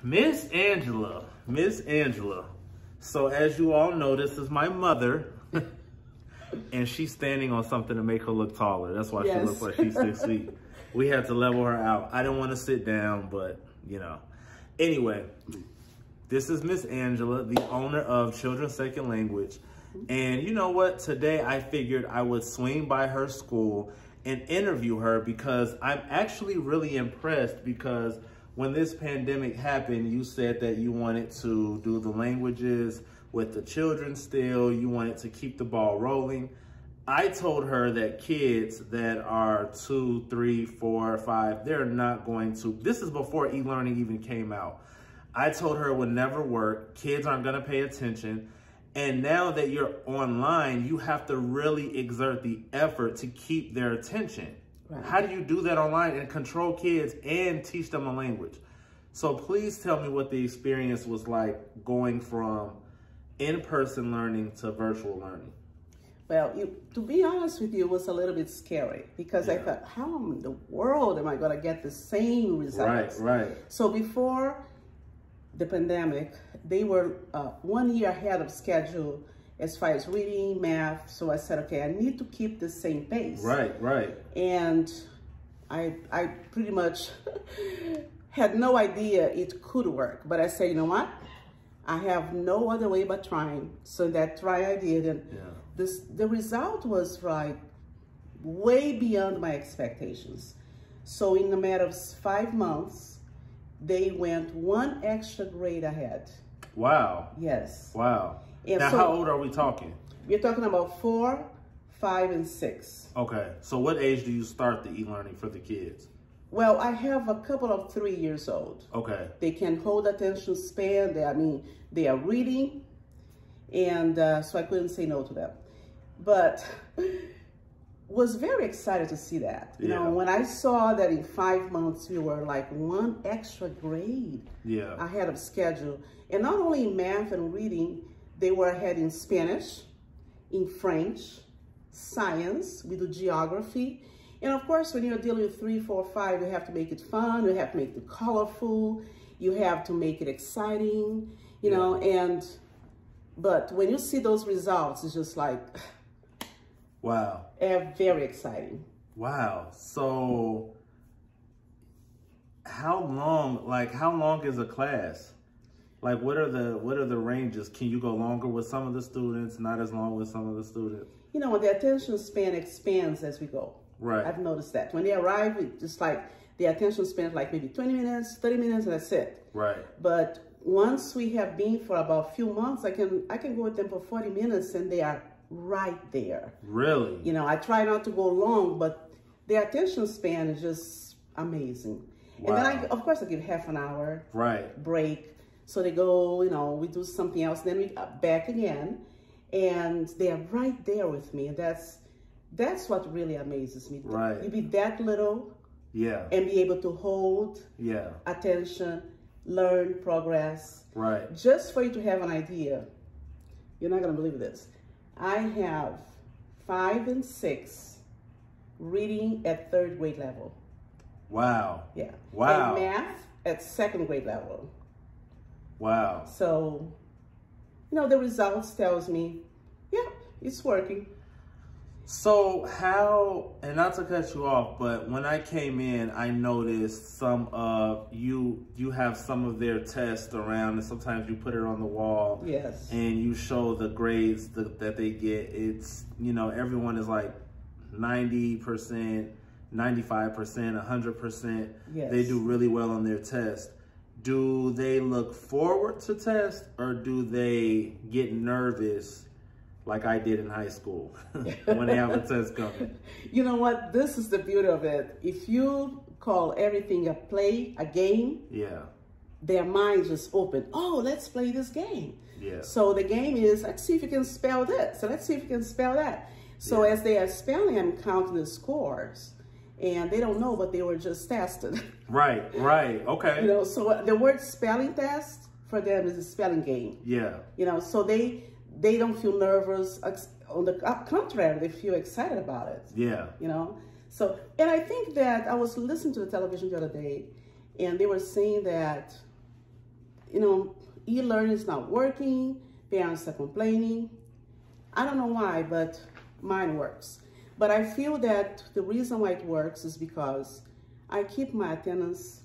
Miss Angela. So as you all know, this is my mother. And she's standing on something to make her look taller. That's why she looks like she's 6 feet. We had to level her out. I didn't want to sit down, but you know. Anyway, this is Miss Angela, the owner of Children's Second Language. And you know what? Today I figured I would swing by her school and interview her because I'm actually really impressed because when this pandemic happened, you said that you wanted to do the languages with the children still, you wanted to keep the ball rolling. I told her that kids that are 2, 3, 4, 5, they're not going to, this is before e-learning even came out. I told her it would never work, kids aren't gonna pay attention. And now that you're online, you have to really exert the effort to keep their attention. Right. How do you do that online and control kids and teach them a language? So please tell me what the experience was like going from in-person learning to virtual learning. Well, to be honest with you, it was a little bit scary because I thought, how in the world am I going to get the same results? Right. So before the pandemic, they were 1 year ahead of schedule as far as reading, math. So I said, okay, I need to keep the same pace. Right. And I pretty much had no idea it could work. But I said, you know what? I have no other way but trying. So that try I did. And the result was way beyond my expectations. So in a matter of 5 months, they went 1 extra grade ahead. Wow. Yes. Wow. And now, so, how old are we talking? We're talking about 4, 5, and 6. Okay. So what age do you start the e-learning for the kids? Well, I have a couple of 3 years old. Okay. They can hold attention span. They are reading. And so I couldn't say no to them. But was very excited to see that. You know, when I saw that in 5 months, we were like 1 extra grade ahead of schedule. And not only in math and reading, they were ahead in Spanish, in French, science, we do geography. And of course, when you're dealing with 3, 4, 5, you have to make it fun, you have to make it colorful, you have to make it exciting, you know, but when you see those results, it's just like, wow. Very exciting. Wow. So how long is a class? Like, what are the ranges? Can you go longer with some of the students, not as long with some of the students? You know, the attention span expands as we go. Right. I've noticed that. When they arrive, it's just like the attention span is like maybe 20 minutes, 30 minutes, and that's it. Right. But once we have been for about a few months, I can go with them for 40 minutes and they are right there. Really? You know, I try not to go long, but their attention span is just amazing. Wow. And then of course I give half an hour break. So they go, you know, we do something else, then we back again, and they are right there with me. And that's what really amazes me. Right. You be that little and be able to hold attention, learn, progress. Right. Just for you to have an idea, you're not going to believe this. I have 5 and 6 reading at 3rd grade level. Wow. Yeah. Wow. And math at 2nd grade level. Wow. So, you know, the results tells me, it's working. So how, and not to cut you off, but when I came in, I noticed some of you have some of their tests around, and sometimes you put it on the wall. Yes. And you show the grades that they get. It's, you know, everyone is like 90%, 95%, 100%. Yes. They do really well on their test. Do they look forward to test, or do they get nervous like I did in high school when they have a test coming? You know what? This is the beauty of it. If you call everything a play, a game, their minds just open. Oh, let's play this game. So the game is, let's see if you can spell this. So let's see if you can spell that. So as they are spelling, I'm counting the scores. And they don't know, but they were just tested. Right, okay. You know, so the word spelling test for them is a spelling game. Yeah. You know, so they don't feel nervous. On the contrary, they feel excited about it. Yeah. You know, so, and I think that I was listening to the television the other day, and they were saying that e-learning is not working. Parents are complaining. I don't know why, but mine works. But I feel that the reason why it works is because I keep my attendance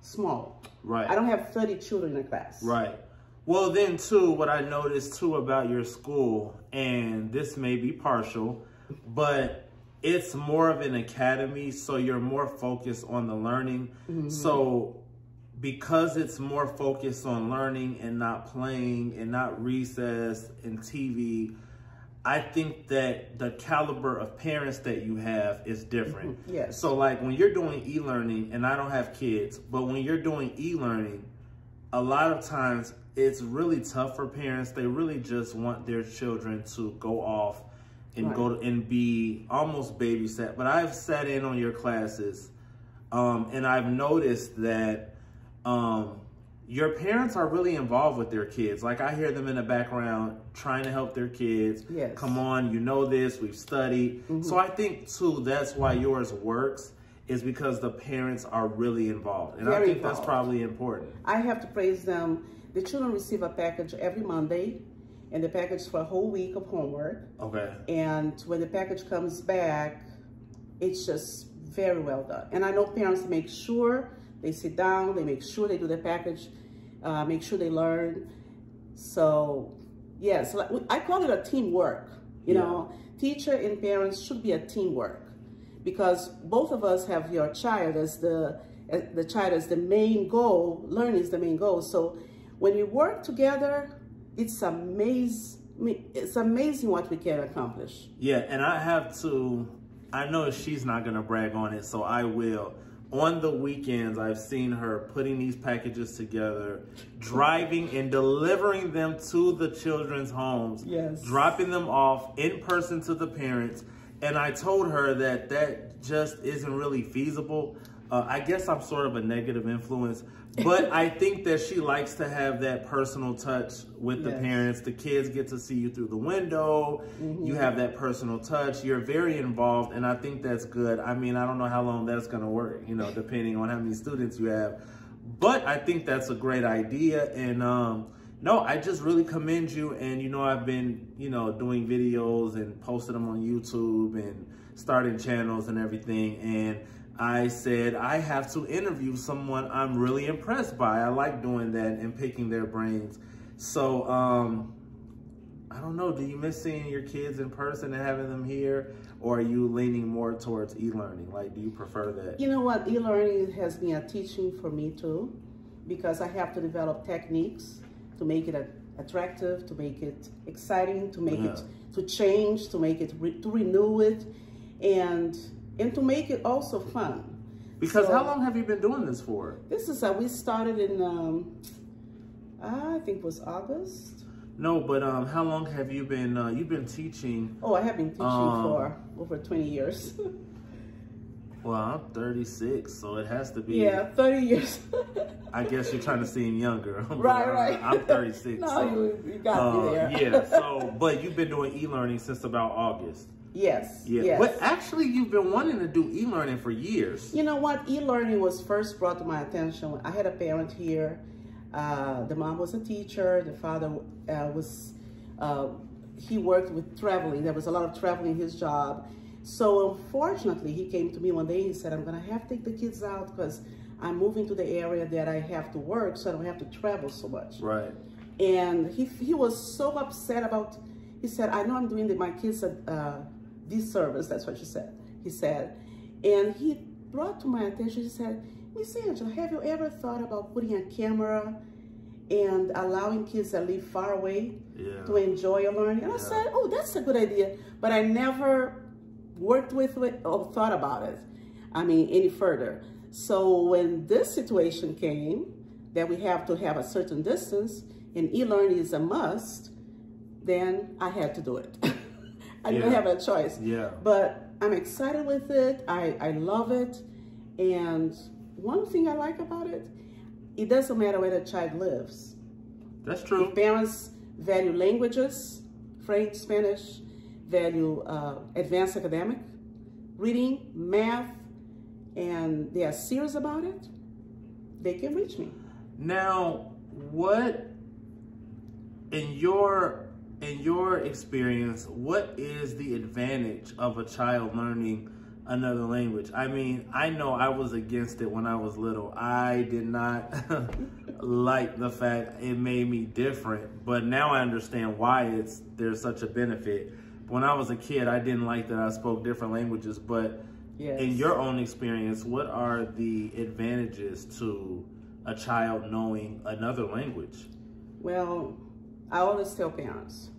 small. Right. I don't have 30 children in a class. Right. Well, then, too, what I noticed, too, about your school, and this may be partial, but it's more of an academy, so you're more focused on the learning. Mm-hmm. So because it's more focused on learning and not playing and not recess and TV, I think that the caliber of parents that you have is different. Mm-hmm. Yes. So like when you're doing e-learning, and I don't have kids, but when you're doing e-learning, a lot of times it's really tough for parents. They really just want their children to go off and go to, and be almost babysat. But I've sat in on your classes, and I've noticed that your parents are really involved with their kids. Like I hear them in the background trying to help their kids. Yes. Come on, you know this, we've studied. Mm-hmm. So I think too, that's why yours works, is because the parents are really involved. And I think that's probably important. I have to praise them. The children receive a package every Monday, and the package for a whole week of homework. Okay. And when the package comes back, it's just very well done. And I know parents make sure they sit down, they make sure they do the package, make sure they learn. So, yes, I call it a teamwork. You know, teacher and parents should be a teamwork, because both of us have your child as the child as the main goal. Learning is the main goal. So when we work together, it's amazing. It's amazing what we can accomplish. Yeah, and I know she's not gonna brag on it, so I will. On the weekends, I've seen her putting these packages together, driving and delivering them to the children's homes, dropping them off in person to the parents. And I told her that that just isn't really feasible. I guess I'm sort of a negative influence, but I think that she likes to have that personal touch with the parents. The kids get to see you through the window. Mm-hmm. You have that personal touch. You're very involved, and I think that's good. I mean, I don't know how long that's going to work, you know, depending on how many students you have. But I think that's a great idea. And no, I just really commend you. And, you know, I've been, you know, doing videos and posting them on YouTube and starting channels and everything. And I said, I have to interview someone I'm really impressed by. I like doing that and picking their brains. So, I don't know, do you miss seeing your kids in person and having them here? Or are you leaning more towards e-learning? Like, do you prefer that? You know what? E-learning has been a teaching for me too, because I have to develop techniques to make it attractive, to make it exciting, to make it, to change, to make it, to renew it, and to make it also fun. Because how long have you been doing this for? This is we started in, I think it was August. No, but how long have you been, you've been teaching? Oh, I have been teaching for over 20 years. Well, I'm 36, so it has to be. Yeah, 30 years. I guess you're trying to seem younger. Right. I'm 36. No, so, you got me there. Yeah, so, but you've been doing e-learning since about August. Yes. Yeah. Yes. But actually, you've been wanting to do e-learning for years. You know what? E-learning was first brought to my attention. I had a parent here. The mom was a teacher. The father he worked with traveling. There was a lot of traveling in his job. So unfortunately, he came to me one day and he said, I'm going to have to take the kids out because I'm moving to the area that I have to work, so I don't have to travel so much. Right. And he was so upset about, he said, I know I'm doing my kids a disservice, that's what he said. And he brought to my attention, he said, Miss Angela, have you ever thought about putting a camera and allowing kids that live far away to enjoy your learning? And I said, oh, that's a good idea. But I never worked with it or thought about it, any further. So when this situation came, that we have to have a certain distance and e-learning is a must, then I had to do it. I didn't have a choice. Yeah. But I'm excited with it. I love it. And one thing I like about it, it doesn't matter where the child lives. That's true. If parents value languages, French, Spanish, value advanced academic, reading, math, and they are serious about it, they can reach me. Now, what, in your experience, what is the advantage of a child learning another language? I mean, I know I was against it when I was little. I did not like the fact it made me different, but now I understand why there's such a benefit. When I was a kid, I didn't like that I spoke different languages, but yes. In your own experience, what are the advantages to a child knowing another language? Well, I always tell parents,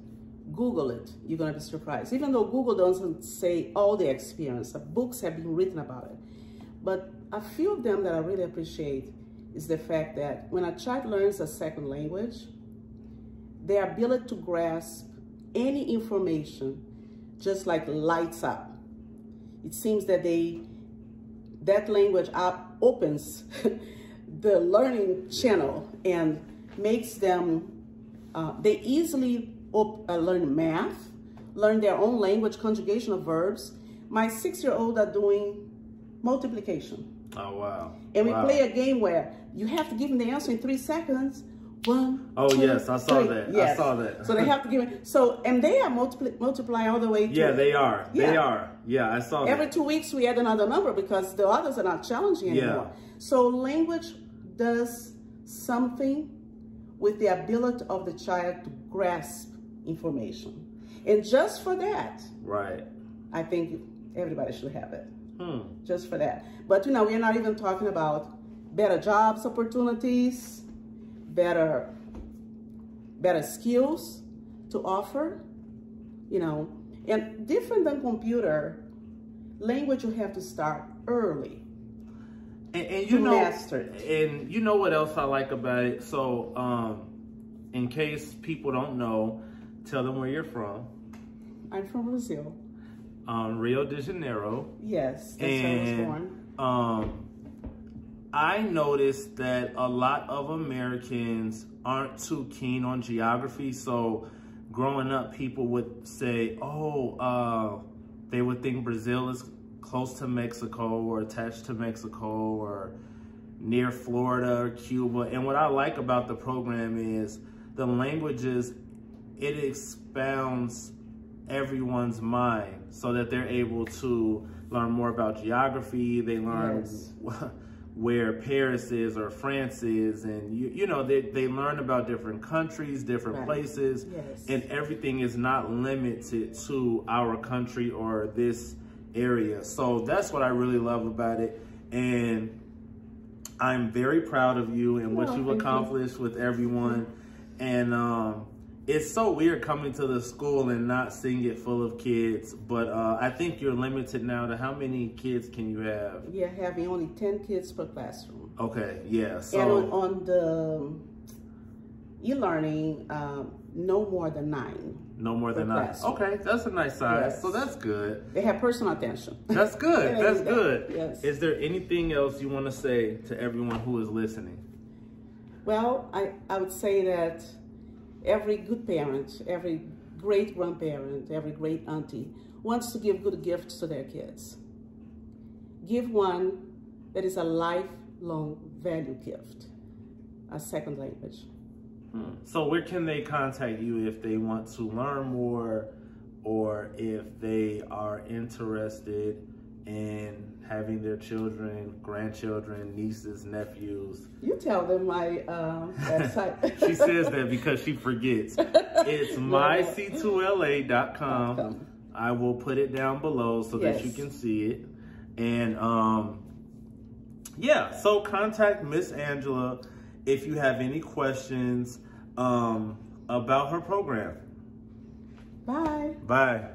Google it. You're going to be surprised. Even though Google doesn't say all the experience, the books have been written about it. But a few of them that I really appreciate is the fact that when a child learns a second language, their ability to grasp any information just like lights up. It seems that that language opens the learning channel and makes them, they easily learn math, learn their own language, conjugation of verbs. My 6-year-old are doing multiplication. Oh, wow. And we play a game where you have to give them the answer in 3 seconds. 1, oh, 2, yes, I saw 3. that. Yes. I saw that. So they have to give it. So, and they are multiplying all the way to. Yeah, they are. Yeah. They are. Yeah, I saw that. Every 2 weeks we add another number because the others are not challenging anymore. Yeah. So language does something with the ability of the child to grasp information. And just for that, right, I think everybody should have it. Just for that. But, you know, we're not even talking about better jobs opportunities, better skills to offer, you know. And different than computer, language you have to start early. And you know, master it. And you know what else I like about it? So, in case people don't know, tell them where you're from. I'm from Brazil. Rio de Janeiro. Yes, that's where I was born. I noticed that a lot of Americans aren't too keen on geography. So growing up, people would say, they would think Brazil is close to Mexico or attached to Mexico or near Florida or Cuba. And what I like about the program is the languages, it expounds everyone's mind so that they're able to learn more about geography. They learn where Paris is or France is, and you know, they learn about different countries, different places, and everything is not limited to our country or this area. So that's what I really love about it, and I'm very proud of you and what you've accomplished with everyone. And it's so weird coming to the school and not seeing it full of kids, but I think you're limited now to how many kids can you have? Yeah, having only 10 kids per classroom. Okay, yeah. So, and on the e-learning, no more than 9. No more than 9. Okay, that's a nice size. Yes. So that's good. They have personal attention. That's good. That's good. Yes. Is there anything else you want to say to everyone who is listening? Well, I would say that every good parent, every great grandparent, every great auntie wants to give good gifts to their kids. Give one that is a lifelong value gift, a second language. So where can they contact you if they want to learn more or if they are interested in having their children, grandchildren, nieces, nephews? You tell them my website. She says that because she forgets. It's myc2la.com. I will put it down below so that you can see it. And yeah, so contact Miss Angela if you have any questions about her program. Bye. Bye.